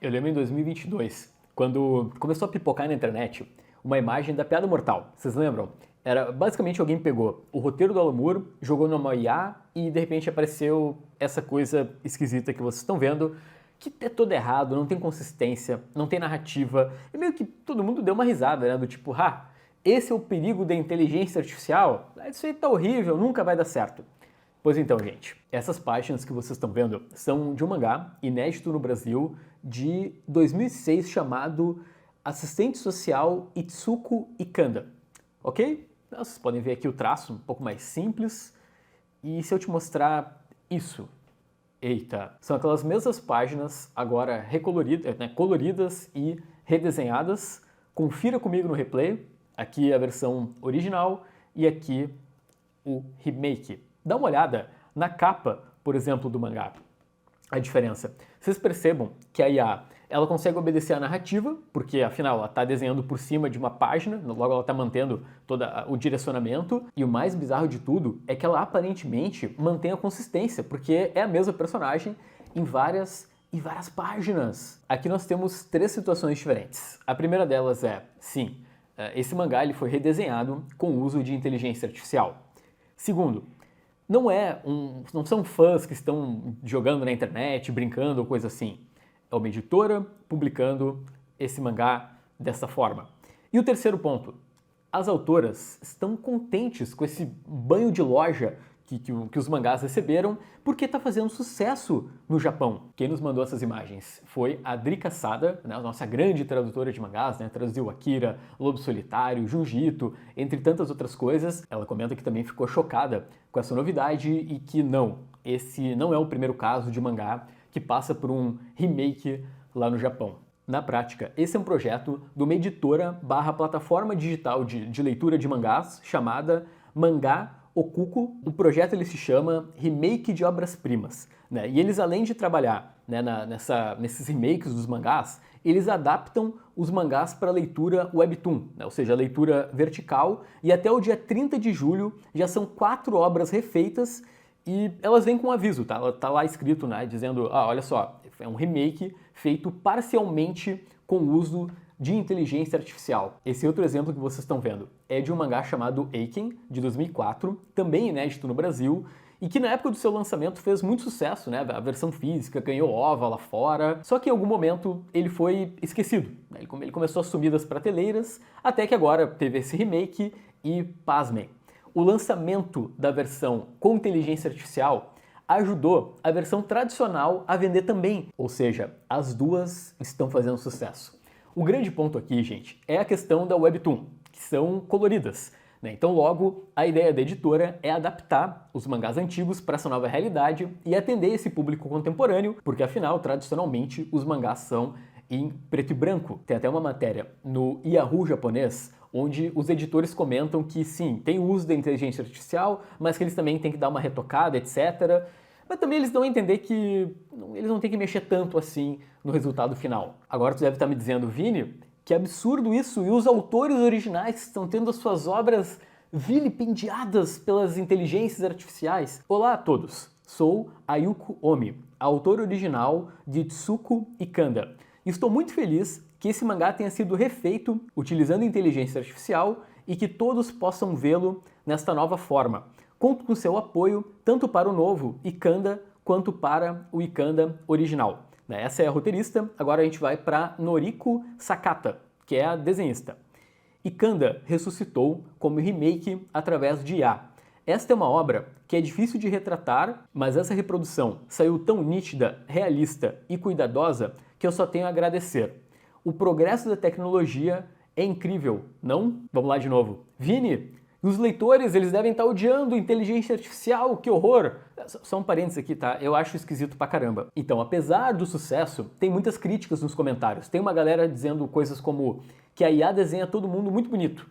Eu lembro em 2022, quando começou a pipocar na internet uma imagem da Piada Mortal. Vocês lembram? Era basicamente alguém pegou o roteiro do Alan Moore, jogou numa IA e de repente apareceu essa coisa esquisita que vocês estão vendo, que é todo errado, não tem consistência, não tem narrativa. E meio que todo mundo deu uma risada, né? Do tipo, esse é o perigo da inteligência artificial? Isso aí tá horrível, nunca vai dar certo. Pois então, gente, essas páginas que vocês estão vendo são de um mangá inédito no Brasil de 2006 chamado Assistente Social Itsuko Ikanda, ok? Então, vocês podem ver aqui o traço um pouco mais simples. E se eu te mostrar isso? Eita, são aquelas mesmas páginas agora recoloridas, coloridas e redesenhadas. Confira comigo no replay. Aqui a versão original e aqui o remake. Dá uma olhada na capa, por exemplo, do mangá. A diferença. Vocês percebam que a IA ela consegue obedecer à narrativa, porque afinal ela está desenhando por cima de uma página, logo ela está mantendo todo o direcionamento. E o mais bizarro de tudo é que ela aparentemente mantém a consistência, porque é a mesma personagem em várias e várias páginas. Aqui nós temos três situações diferentes. A primeira delas é, sim, esse mangá ele foi redesenhado com o uso de inteligência artificial. Segundo, não são fãs que estão jogando na internet, brincando ou coisa assim. É uma editora publicando esse mangá dessa forma. E o terceiro ponto, as autoras estão contentes com esse banho de loja que os mangás receberam, porque está fazendo sucesso no Japão. Quem nos mandou essas imagens foi a Drika Sada, né, a nossa grande tradutora de mangás, né, traduziu Akira, Lobo Solitário, Junji Ito, entre tantas outras coisas. Ela comenta que também ficou chocada com essa novidade e que esse não é o primeiro caso de mangá que passa por um remake lá no Japão. Na prática, esse é um projeto de uma editora / plataforma digital de leitura de mangás chamada Mangá Okuko. O projeto ele se chama Remake de Obras-Primas, né? E eles, além de trabalhar, né, nesses remakes dos mangás, eles adaptam os mangás para leitura webtoon, né? Ou seja, a leitura vertical, e até o dia 30 de julho já são 4 obras refeitas e elas vêm com um aviso, tá? Ela tá lá escrito, né, dizendo, olha só, é um remake feito parcialmente com o uso de inteligência artificial. Esse outro exemplo que vocês estão vendo é de um mangá chamado Eiken, de 2004, também inédito no Brasil, e que na época do seu lançamento fez muito sucesso, né? A versão física ganhou ova lá fora, só que em algum momento ele foi esquecido, né? Ele começou a sumir das prateleiras, até que agora teve esse remake e, pasmem, o lançamento da versão com inteligência artificial ajudou a versão tradicional a vender também, ou seja, as duas estão fazendo sucesso. O grande ponto aqui, gente, é a questão da webtoon, que são coloridas, né? Então, logo, a ideia da editora é adaptar os mangás antigos para essa nova realidade e atender esse público contemporâneo, porque afinal, tradicionalmente, os mangás são em preto e branco. Tem até uma matéria no Yahoo japonês, onde os editores comentam que sim, tem o uso da inteligência artificial, mas que eles também têm que dar uma retocada, etc. Mas também eles dão a entender que eles não têm que mexer tanto assim no resultado final. Agora tu deve estar me dizendo, Vini, que absurdo isso, e os autores originais estão tendo as suas obras vilipendiadas pelas inteligências artificiais. Olá a todos, sou Ayuko Omi, a autora original de Itsuko Ikanda. E estou muito feliz que esse mangá tenha sido refeito utilizando inteligência artificial e que todos possam vê-lo nesta nova forma. Conto com seu apoio tanto para o novo Ikanda quanto para o Ikanda original. Essa é a roteirista, agora a gente vai para Noriko Sakata, que é a desenhista. Ikanda ressuscitou como remake através de IA. Esta é uma obra que é difícil de retratar, mas essa reprodução saiu tão nítida, realista e cuidadosa que eu só tenho a agradecer. O progresso da tecnologia é incrível, não? Vamos lá de novo. Vini, os leitores eles devem estar odiando inteligência artificial, que horror! Só um parênteses aqui, tá? Eu acho esquisito pra caramba. Então, apesar do sucesso, tem muitas críticas nos comentários. Tem uma galera dizendo coisas como que a IA desenha todo mundo muito bonito.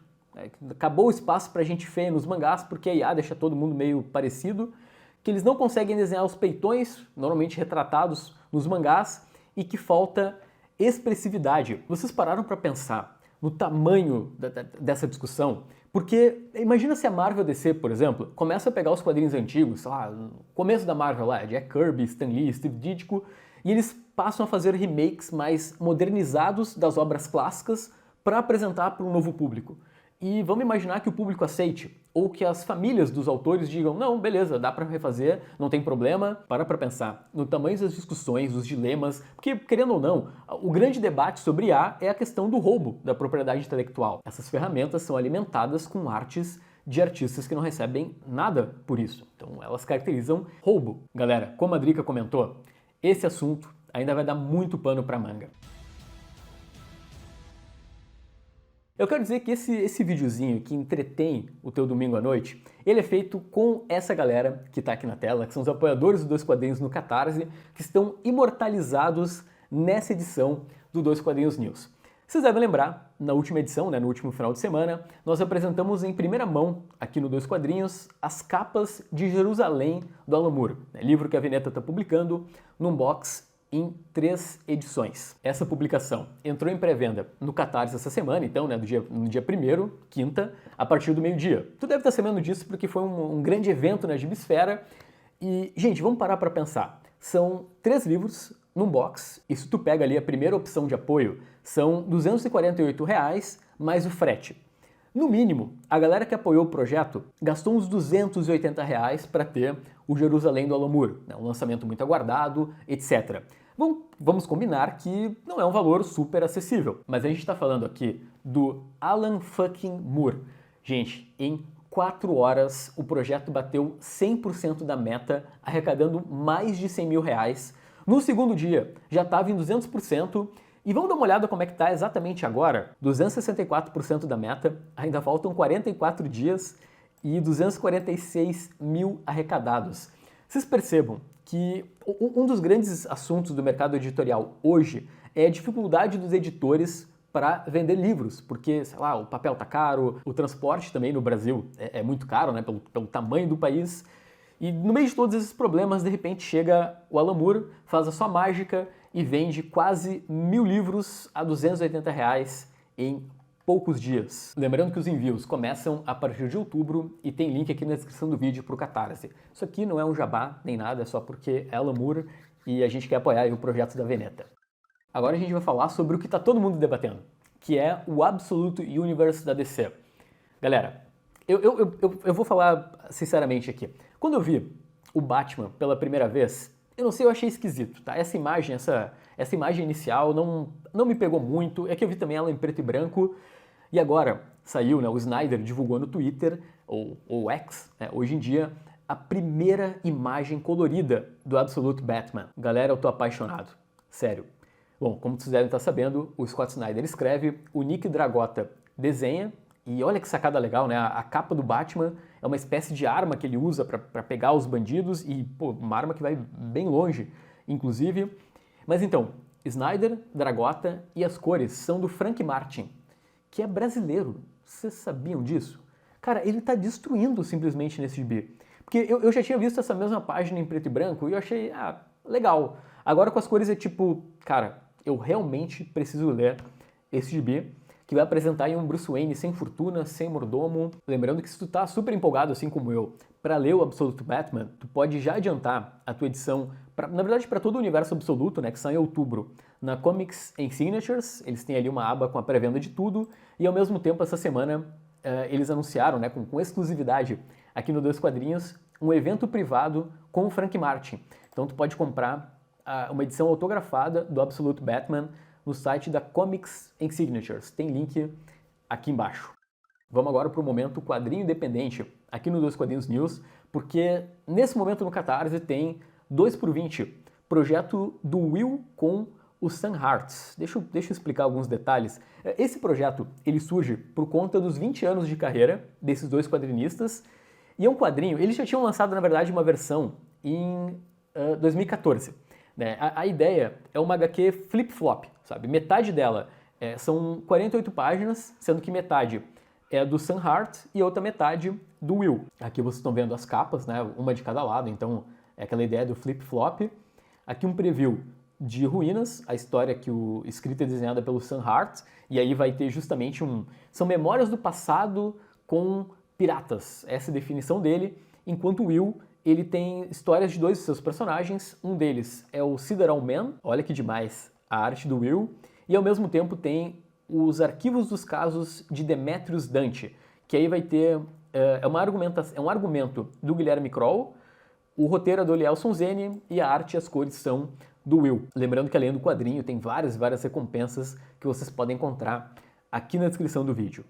Acabou o espaço pra gente feia nos mangás porque a IA deixa todo mundo meio parecido. Que eles não conseguem desenhar os peitões, normalmente retratados nos mangás, e que falta expressividade. Vocês pararam pra pensar no tamanho dessa discussão? Porque imagina se a Marvel DC, por exemplo, começa a pegar os quadrinhos antigos, sei lá, no começo da Marvel lá, Jack Kirby, Stan Lee, Steve Ditko, e eles passam a fazer remakes mais modernizados das obras clássicas para apresentar para um novo público. E vamos imaginar que o público aceite, ou que as famílias dos autores digam, não, beleza, dá para refazer, não tem problema. Para pensar no tamanho das discussões, dos dilemas, porque, querendo ou não, o grande debate sobre IA é a questão do roubo da propriedade intelectual. Essas ferramentas são alimentadas com artes de artistas que não recebem nada por isso. Então elas caracterizam roubo. Galera, como a Drica comentou, esse assunto ainda vai dar muito pano para manga. Eu quero dizer que esse videozinho que entretém o teu domingo à noite, ele é feito com essa galera que está aqui na tela, que são os apoiadores do Dois Quadrinhos no Catarse, que estão imortalizados nessa edição do Dois Quadrinhos News. Vocês devem lembrar, na última edição, no último final de semana, nós apresentamos em primeira mão, aqui no Dois Quadrinhos, as capas de Jerusalém do Alan Moore, livro que a Veneta está publicando num box em 3 edições. Essa publicação entrou em pré-venda no Catarse essa semana, então, no dia 1º, quinta, a partir do meio-dia. Tu deve estar sabendo disso porque foi um grande evento na Gibisfera. E, gente, vamos parar para pensar. São 3 livros num box, e se tu pega ali a primeira opção de apoio, são R$ 248 mais o frete. No mínimo, a galera que apoiou o projeto gastou uns R$ 280 para ter o Jerusalém do Alan Moore, um lançamento muito aguardado, etc. Bom, vamos combinar que não é um valor super acessível, mas a gente está falando aqui do Alan fucking Moore. Gente, em 4 horas o projeto bateu 100% da meta, arrecadando mais de R$ 100 mil. No segundo dia já estava em 200%. E vamos dar uma olhada como é que está exatamente agora. 264% da meta, ainda faltam 44 dias e 246 mil arrecadados. Vocês percebam que um dos grandes assuntos do mercado editorial hoje é a dificuldade dos editores para vender livros, porque, sei lá, o papel tá caro, o transporte também no Brasil é muito caro, né, pelo tamanho do país. E no meio de todos esses problemas, de repente chega o Alan Moore, faz a sua mágica e vende quase 1.000 livros a R$ 280 em poucos dias. Lembrando que os envios começam a partir de outubro e tem link aqui na descrição do vídeo para o Catarse. Isso aqui não é um jabá nem nada, é só porque é Alan Moore e a gente quer apoiar o projeto da Veneta. Agora a gente vai falar sobre o que está todo mundo debatendo, que é o Absolute Universe da DC. Galera, eu vou falar sinceramente aqui. Quando eu vi o Batman pela primeira vez, eu não sei, eu achei esquisito, tá? Essa imagem inicial não me pegou muito, é que eu vi também ela em preto e branco, e agora saiu, o Snyder divulgou no Twitter, ou X, hoje em dia, a primeira imagem colorida do Absolute Batman. Galera, eu tô apaixonado, sério. Bom, como vocês devem estar sabendo, o Scott Snyder escreve, o Nick Dragotta desenha, e olha que sacada legal, né? A capa do Batman é uma espécie de arma que ele usa para pegar os bandidos e, pô, uma arma que vai bem longe, inclusive. Mas então, Snyder, Dragotta e as cores são do Frank Martin, que é brasileiro. Vocês sabiam disso? Cara, ele tá destruindo simplesmente nesse gibi. Porque eu já tinha visto essa mesma página em preto e branco e eu achei, legal. Agora com as cores é tipo, cara, eu realmente preciso ler esse gibi, que vai apresentar aí um Bruce Wayne sem fortuna, sem mordomo. Lembrando que se tu tá super empolgado, assim como eu, para ler o Absolute Batman, tu pode já adiantar a tua edição, na verdade para todo o universo absoluto, que sai em outubro, na Comics and Signatures. Eles têm ali uma aba com a pré-venda de tudo, e ao mesmo tempo essa semana eles anunciaram, com exclusividade aqui no Dois Quadrinhos, um evento privado com o Frank Martin. Então tu pode comprar uma edição autografada do Absolute Batman no site da Comics and Signatures. Tem link aqui embaixo. Vamos agora para o momento quadrinho independente aqui no Dois Quadrinhos News, porque nesse momento no Catarse tem 2x20, projeto do Will com o Sam Hartz. Deixa eu explicar alguns detalhes. Esse projeto ele surge por conta dos 20 anos de carreira desses dois quadrinistas, e é um quadrinho, eles já tinham lançado na verdade uma versão em 2014. A ideia é uma HQ flip-flop, sabe? Metade dela são 48 páginas, sendo que metade é do Sam Hart e outra metade do Will. Aqui vocês estão vendo as capas, uma de cada lado, então é aquela ideia do flip-flop. Aqui um preview de Ruínas, a história escrita e desenhada pelo Sam Hart, e aí vai ter justamente são memórias do passado com piratas, essa é a definição dele, enquanto o Will ele tem histórias de dois de seus personagens. Um deles é o Sideral Man, olha que demais a arte do Will, e ao mesmo tempo tem os arquivos dos casos de Demetrius Dante, que aí vai ter é um argumento do Guilherme Kroll, o roteiro é do Elielson Zene e a arte e as cores são do Will. Lembrando que além do quadrinho tem várias recompensas que vocês podem encontrar aqui na descrição do vídeo.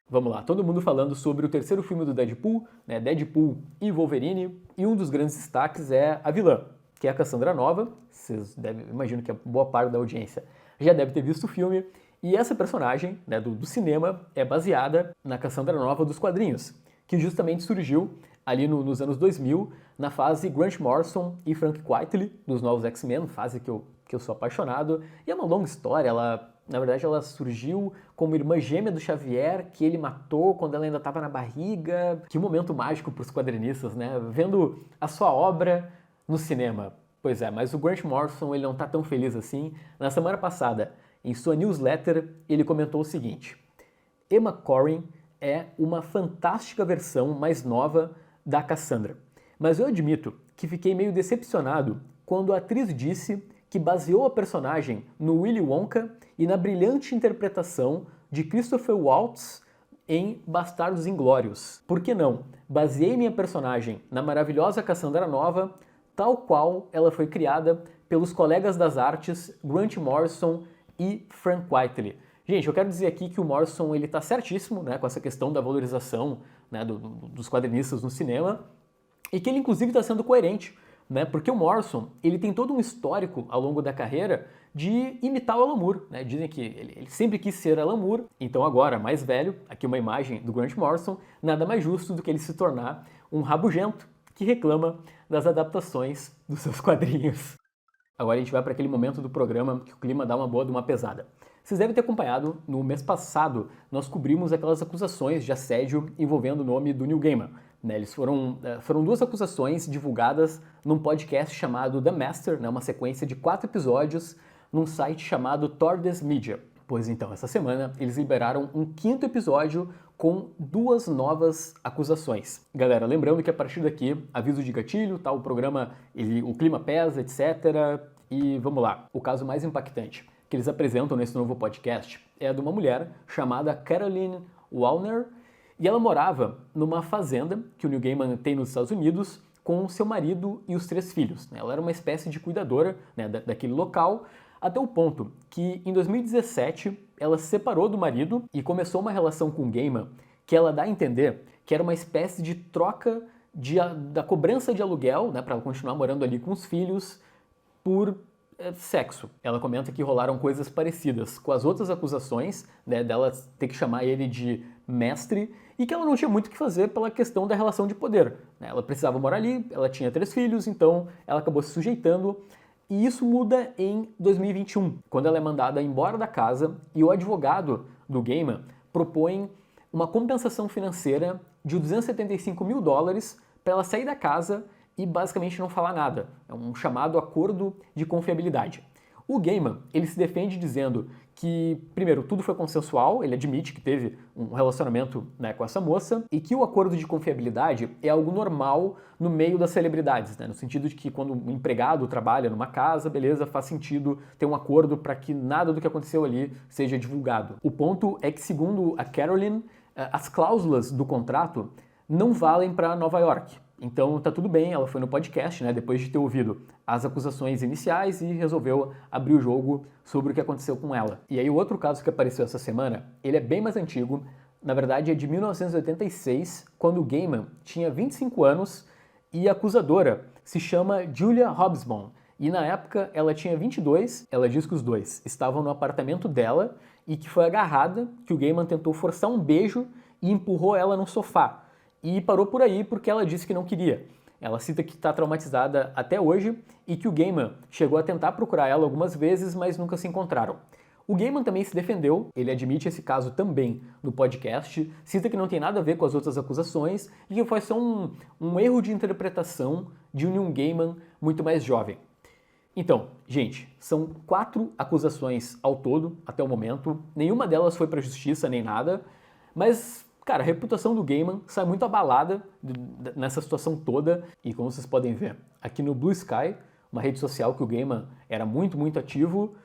Vamos lá, todo mundo falando sobre o terceiro filme do Deadpool, né, Deadpool e Wolverine, e um dos grandes destaques é a vilã, que é a Cassandra Nova. Vocês imagino que a boa parte da audiência já deve ter visto o filme, e essa personagem, né, do cinema é baseada na Cassandra Nova dos quadrinhos, que justamente surgiu ali nos anos 2000, na fase Grant Morrison e Frank Quitely, dos novos X-Men, fase que eu sou apaixonado, e é uma longa história. Na verdade, ela surgiu como irmã gêmea do Xavier, que ele matou quando ela ainda estava na barriga. Que momento mágico para os quadrinistas, né? Vendo a sua obra no cinema. Pois é, mas o Grant Morrison ele não está tão feliz assim. Na semana passada, em sua newsletter, ele comentou o seguinte: Emma Corrin é uma fantástica versão mais nova da Cassandra. Mas eu admito que fiquei meio decepcionado quando a atriz disse que baseou a personagem no Willy Wonka e na brilhante interpretação de Christopher Waltz em Bastardos Inglórios. Por que não? Baseei minha personagem na maravilhosa Cassandra Nova, tal qual ela foi criada pelos colegas das artes Grant Morrison e Frank Quitely. Gente, eu quero dizer aqui que o Morrison ele tá certíssimo, né, com essa questão da valorização, né, dos quadrinistas no cinema, e que ele inclusive está sendo coerente, né, porque o Morrison ele tem todo um histórico ao longo da carreira de imitar o Alan Moore, né? Dizem que ele sempre quis ser Alan Moore, então agora, mais velho, aqui uma imagem do Grant Morrison, nada mais justo do que ele se tornar um rabugento que reclama das adaptações dos seus quadrinhos. Agora a gente vai para aquele momento do programa que o clima dá uma boa de uma pesada. Vocês devem ter acompanhado, no mês passado, nós cobrimos aquelas acusações de assédio envolvendo o nome do Neil Gaiman. Né, foram duas acusações divulgadas num podcast chamado The Master, né, uma sequência de 4 episódios num site chamado Tordes Media. Pois então, essa semana eles liberaram um 5º episódio com 2 novas acusações. Galera, lembrando que a partir daqui, aviso de gatilho, tá, o programa, o clima pesa, etc. E vamos lá, o caso mais impactante que eles apresentam nesse novo podcast é de uma mulher chamada Caroline Wallner, e ela morava numa fazenda que o Neil Gaiman tem nos Estados Unidos com seu marido e os 3 filhos. Ela era uma espécie de cuidadora, né, daquele local, até o ponto que em 2017 ela se separou do marido e começou uma relação com o Gaiman que ela dá a entender que era uma espécie de troca da cobrança de aluguel, né, para ela continuar morando ali com os filhos, por sexo. Ela comenta que rolaram coisas parecidas com as outras acusações, né, dela ter que chamar ele de mestre, e que ela não tinha muito o que fazer pela questão da relação de poder. Né? Ela precisava morar ali, ela tinha 3 filhos, então ela acabou se sujeitando, e isso muda em 2021, quando ela é mandada embora da casa e o advogado do Gaiman propõe uma compensação financeira de $275 mil para ela sair da casa e basicamente não falar nada. É um chamado acordo de confiabilidade. O Gaiman, ele se defende dizendo que, primeiro, tudo foi consensual, ele admite que teve um relacionamento, né, com essa moça, e que o acordo de confiabilidade é algo normal no meio das celebridades, né, no sentido de que quando um empregado trabalha numa casa, beleza, faz sentido ter um acordo para que nada do que aconteceu ali seja divulgado. O ponto é que, segundo a Caroline, as cláusulas do contrato não valem para Nova York. Então tá tudo bem, ela foi no podcast, né, depois de ter ouvido as acusações iniciais e resolveu abrir o jogo sobre o que aconteceu com ela. E aí o outro caso que apareceu essa semana, ele é bem mais antigo, na verdade é de 1986, quando o Gaiman tinha 25 anos e a acusadora se chama Julia Hobsbawm. E na época ela tinha 22, ela diz que os dois estavam no apartamento dela e que foi agarrada, que o Gaiman tentou forçar um beijo e empurrou ela no sofá. E parou por aí porque ela disse que não queria. Ela cita que está traumatizada até hoje e que o Gaiman chegou a tentar procurar ela algumas vezes, mas nunca se encontraram. O Gaiman também se defendeu, ele admite esse caso também no podcast, cita que não tem nada a ver com as outras acusações e que foi só um erro de interpretação de um Neil Gaiman muito mais jovem. Então, gente, são 4 acusações ao todo até o momento, nenhuma delas foi para a justiça nem nada, mas cara, a reputação do Gaiman sai muito abalada nessa situação toda, e como vocês podem ver, aqui no Blue Sky, uma rede social que o Gaiman era muito, muito ativo,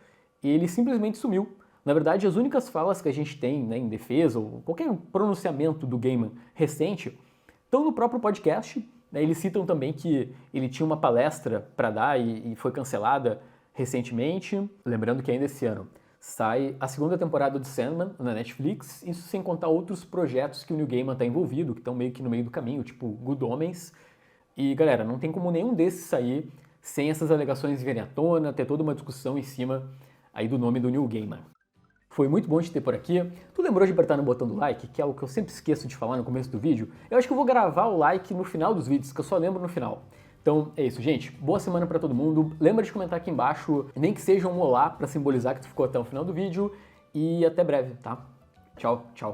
ele simplesmente sumiu. Na verdade, as únicas falas que a gente tem, né, em defesa, ou qualquer pronunciamento do Gaiman recente, estão no próprio podcast, né. Eles citam também que ele tinha uma palestra para dar e foi cancelada recentemente, lembrando que ainda esse ano sai a segunda temporada de Sandman na Netflix, isso sem contar outros projetos que o Neil Gaiman está envolvido, que estão meio que no meio do caminho, tipo Good Omens. E galera, não tem como nenhum desses sair sem essas alegações virem à tona, ter toda uma discussão em cima aí do nome do Neil Gaiman. Foi muito bom te ter por aqui. Tu lembrou de apertar no botão do like, que é algo que eu sempre esqueço de falar no começo do vídeo? Eu acho que eu vou gravar o like no final dos vídeos, que eu só lembro no final. Então é isso, gente. Boa semana pra todo mundo. Lembra de comentar aqui embaixo, nem que seja um olá pra simbolizar que tu ficou até o final do vídeo. E até breve, tá? Tchau, tchau.